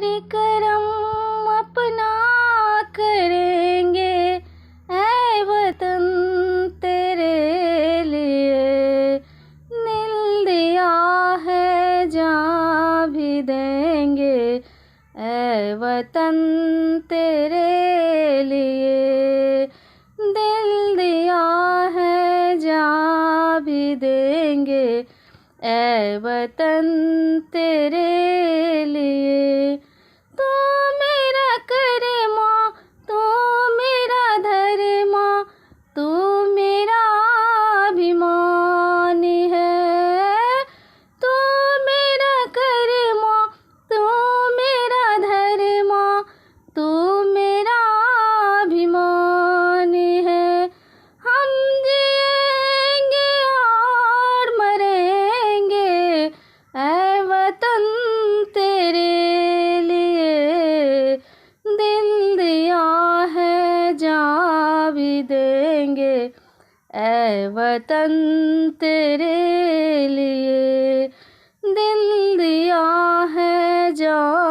तेरे करम अपना करेंगे, ऐ वतन तेरे लिए। दिल दिया है जान भी देंगे, ऐ वतन तेरे लिए। दिल दिया है जान भी देंगे, ऐ वतन तेरे लिए। तू मेरा करमा, तू मेरा धर्मा, तू मेरा अभिमान है। तू मेरा करमा, तू मेरा धर्मा, तू मेरा अभिमान है। हम जिएंगे और मरेंगे, ऐ वतन तेरे लिए। दिल दिया है जान भी देंगे, ऐ वतन तेरे लिए।